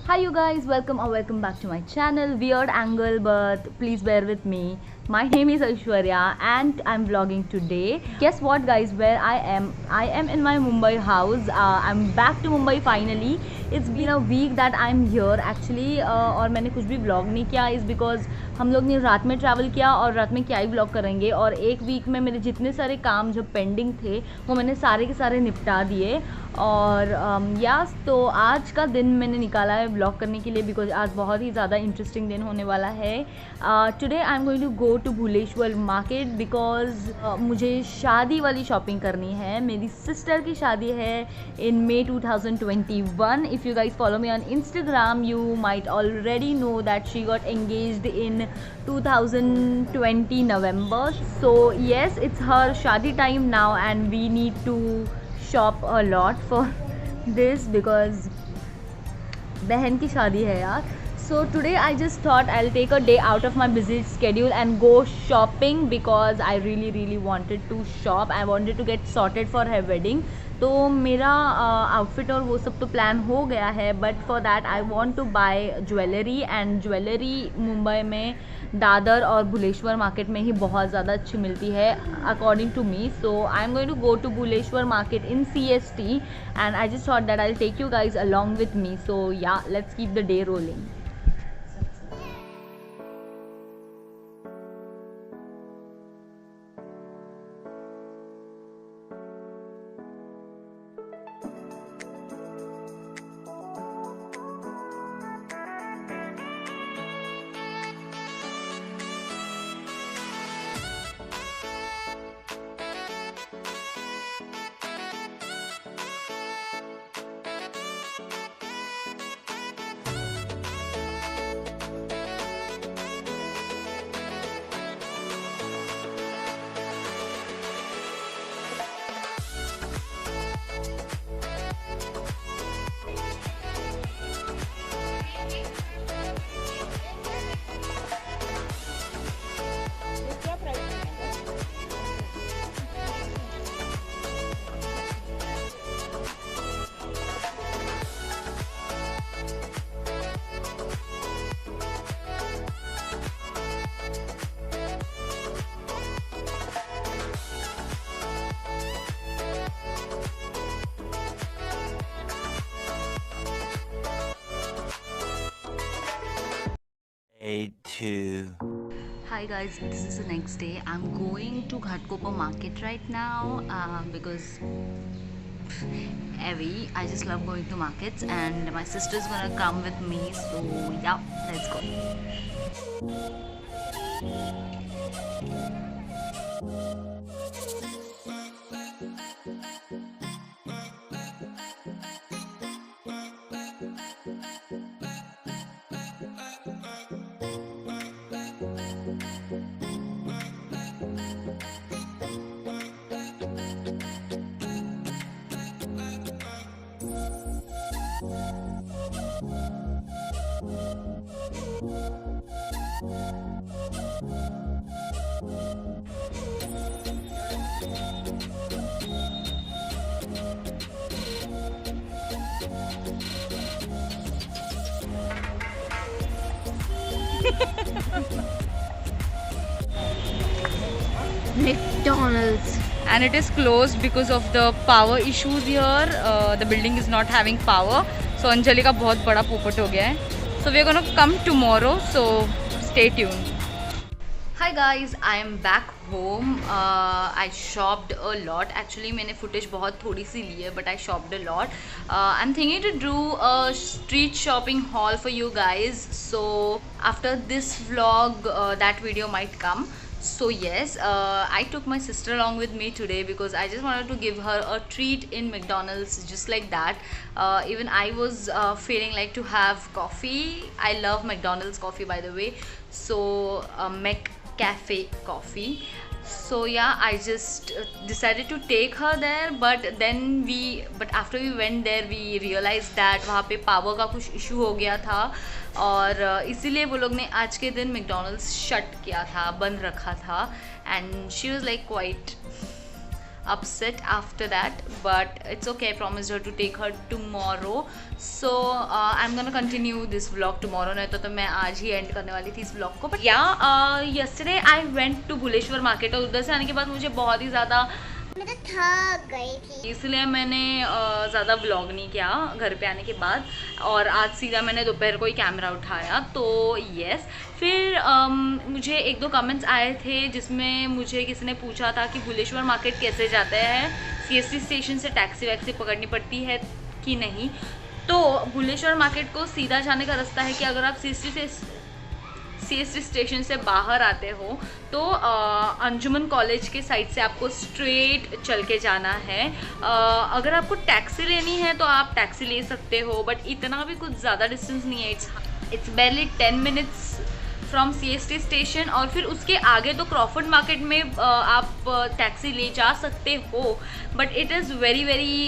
Hi you guys, welcome back to my channel. Weird angle, but please bear with me. My name is Aishwarya and I'm vlogging today. Guess what guys, where I am? I am in my Mumbai house. I'm back to Mumbai finally. It's been a week that I'm here actually और मैंने कुछ भी vlog नहीं किया is because हम लोग ने रात में ट्रैवल किया और रात में क्या ही व्लॉग करेंगे। और एक वीक में मेरे जितने सारे काम जो पेंडिंग थे वो मैंने सारे के सारे निपटा दिए। और यास तो आज का दिन मैंने निकाला है व्लॉग करने के लिए बिकॉज आज बहुत ही ज़्यादा इंटरेस्टिंग दिन होने वाला है। Today I am going to go to Bhuleshwar market because मुझे शादी वाली शॉपिंग करनी है। मेरी सिस्टर की शादी है इन May 2021. If you guys follow me on Instagram, you might already know that she got engaged in 2020 November. So yes, it's her shadi time now and we need to shop a lot for this because बहन की शादी है यार। So today I just thought I'll take a day out of my busy schedule and go shopping because I really wanted to shop. I wanted to get sorted for her wedding. तो मेरा outfit और वो सब तो plan हो गया है but for that I want to buy jewellery and jewellery Mumbai में दादर और भुलेश्वर मार्केट में ही बहुत ज़्यादा अच्छी मिलती है according to me. So I am going to go to Bhuleshwar market in CST and I just thought that I will take you guys along with me. So yeah let's keep the day rolling. Day 2. Hi guys, this is the next day. I'm going to Ghatkopar market right now because Evie, I just love going to markets and my sister's gonna come with me. So yeah, let's go. McDonald's. And it is closed because of the power issues here. The building is not having power. So Anjali का बहुत बड़ा पोपट हो गया है. So we are gonna come tomorrow. So stay tuned. Hi guys, I am back home. I shopped a lot. Actually मैंने footage बहुत थोड़ी सी ली है, but I shopped a lot. I'm thinking to do a street shopping haul for you guys. So after this vlog, that video might come. So yes, I took my sister along with me today because I just wanted to give her a treat in McDonald's just like that. Even I was feeling like to have coffee. I love McDonald's coffee by the way. So McCafe coffee. So yeah, I just decided to take her there, but after we went there we realized that वहाँ पे power का कुछ issue हो गया था और इसीलिए वो लोग ने आज के दिन मैकडॉनल्ड्स शट किया था, बंद रखा था। And she was like quite upset after that, but it's okay. I promised her to take her tomorrow, so I'm gonna continue this vlog tomorrow. नहीं तो मैं आज ही end करने वाली थी इस vlog को. But yeah, yesterday I went to Bhuleshwar market और उधर से आने के बाद मुझे बहुत ही ज़्यादा मैं तो थक गई थी, इसलिए मैंने ज़्यादा व्लॉग नहीं किया घर पे आने के बाद, और आज सीधा मैंने दोपहर को ही कैमरा उठाया. तो यस, फिर मुझे एक दो कमेंट्स आए थे जिसमें मुझे किसी ने पूछा था कि भुलेश्वर मार्केट कैसे जाते हैं, CST स्टेशन से टैक्सी वैक्सी पकड़नी पड़ती है कि नहीं. तो भुलेश्वर मार्केट को सीधा जाने का रास्ता है कि अगर आप CST स्टेशन से बाहर आते हो तो अंजुमन कॉलेज के साइड से आपको स्ट्रेट चल के जाना है. अगर आपको टैक्सी लेनी है तो आप टैक्सी ले सकते हो, बट इतना भी कुछ ज़्यादा डिस्टेंस नहीं है. It's barely 10 minutes from CST station. और फिर उसके आगे तो क्रॉफर्ड मार्केट में आप टैक्सी ले जा सकते हो, but it is very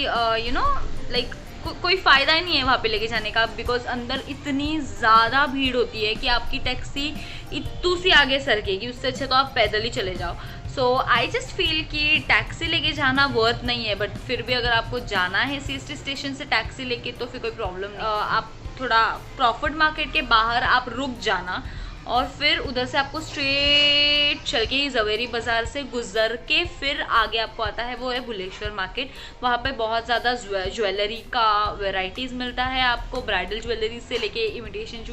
you know like कोई फ़ायदा ही नहीं है वहाँ पे लेके जाने का, बिकॉज अंदर इतनी ज़्यादा भीड़ होती है कि आपकी टैक्सी इतू सी आगे सरकेगी. उससे अच्छा तो आप पैदल ही चले जाओ. सो आई जस्ट फील कि टैक्सी लेके जाना वर्थ नहीं है, बट फिर भी अगर आपको जाना है CST स्टेशन से टैक्सी लेके तो फिर कोई प्रॉब्लम नहीं. आप थोड़ा क्रॉफर्ड मार्केट के बाहर आप रुक जाना और फिर उधर से आपको स्ट्रेट चल के ज़वेरी बाज़ार से गुजर के फिर आगे आपको आता है वो है भुलेश्वर मार्केट. वहाँ पे बहुत ज़्यादा ज्वेलरी का वेराइटीज़ मिलता है आपको, ब्राइडल ज्वेलरीज से लेके imitation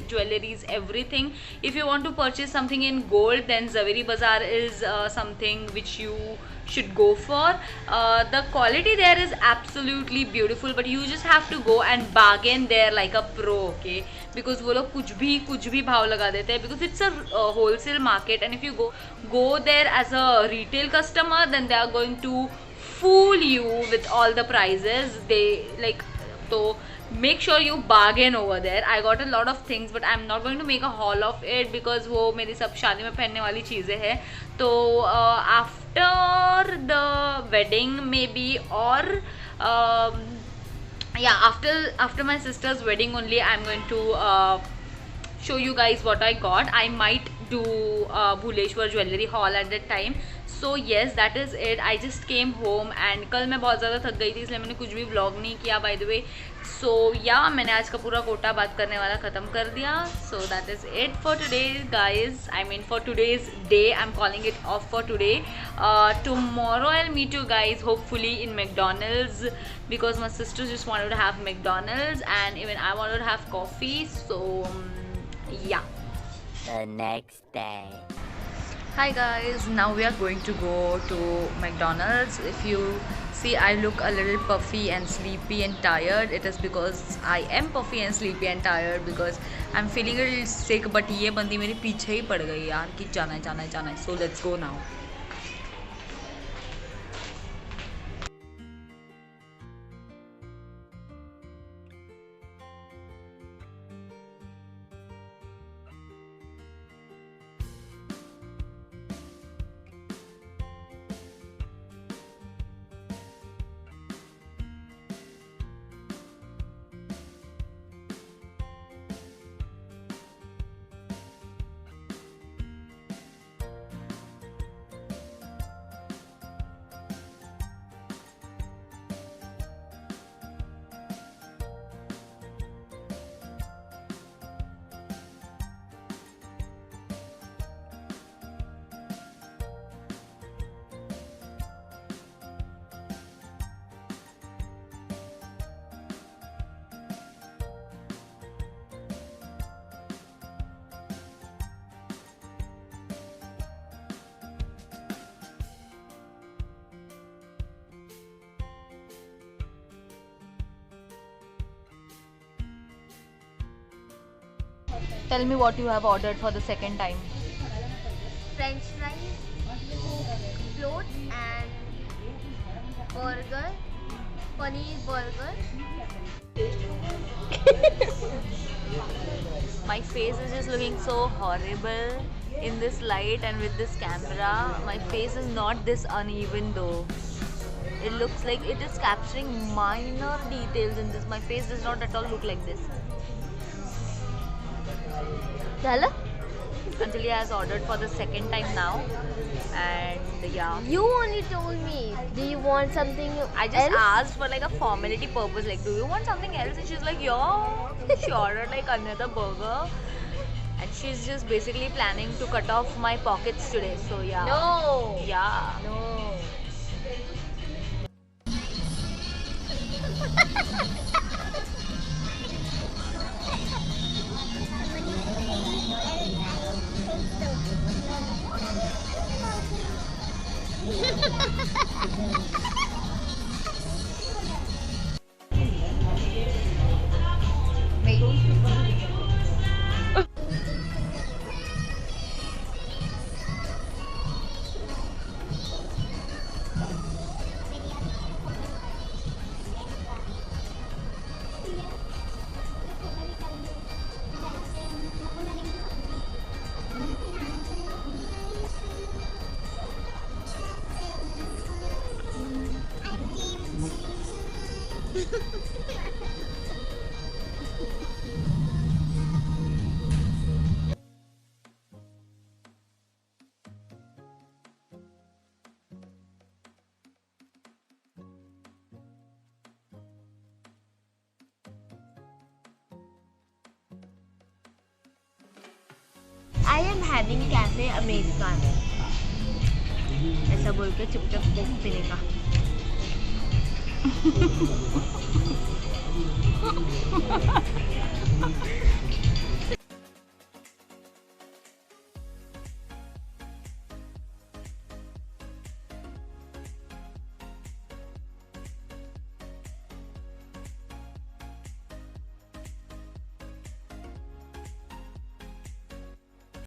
jewelleries everything. If you want to purchase something in gold then Zaveri Bazaar is something which you should go for. The quality there is absolutely beautiful, but you just have to go and bargain there like a pro, okay? Because वो लोग कुछ भी भाव लगा देते हैं, because it's a wholesale market, and if you go there as a retail customer then they are going to fool you with all the prices. They like, so make sure you bargain over there. I got a lot of things but I'm not going to make a haul of it because वो मेरी सब शादी में पहनने वाली चीज़ें हैं. तो after the wedding maybe, or yeah, after my sister's wedding only I'm going to show you guys what I got. I might do Bhuleshwar jewelry haul at that time. So yes, that is it. I just came home and कल मैं बहुत ज़्यादा थक गई थी इसलिए मैंने कुछ भी vlog नहीं किया by the way. So yeah, मैंने आज का पूरा कोटा बात करने वाला ख़त्म कर दिया. So that is it for today guys. I mean for today's day. I'm calling it off for today. Tomorrow I'll meet you guys hopefully in McDonald's because my sisters just wanted to have McDonald's and even I wanted to have coffee. So yeah. The next day. Hi guys, now we are going to go to McDonald's. If you see I look a little puffy and sleepy and tired, it is because I am puffy and sleepy and tired because I'm feeling a little sick. But ये बंदी मेरे पीछे ही पड़ गई यार कि जाना है. So let's go now. Tell me what you have ordered for the second time. French fries, float and burger, paneer burger. My face is just looking so horrible in this light and with this camera. My face is not this uneven though. It looks like it is capturing minor details in this. My face does not at all look like this. Hello? Anjali has ordered for the second time now, and yeah. You only told me. Do want something I just else? asked for like a formality purpose, like, do you want something else? And she's like, yeah. She ordered like another burger, and she's just basically planning to cut off my pockets today. So yeah. No. Yeah. No. I am having cafe americano. ऐसा बोल के चुपचाप Coke पीने का.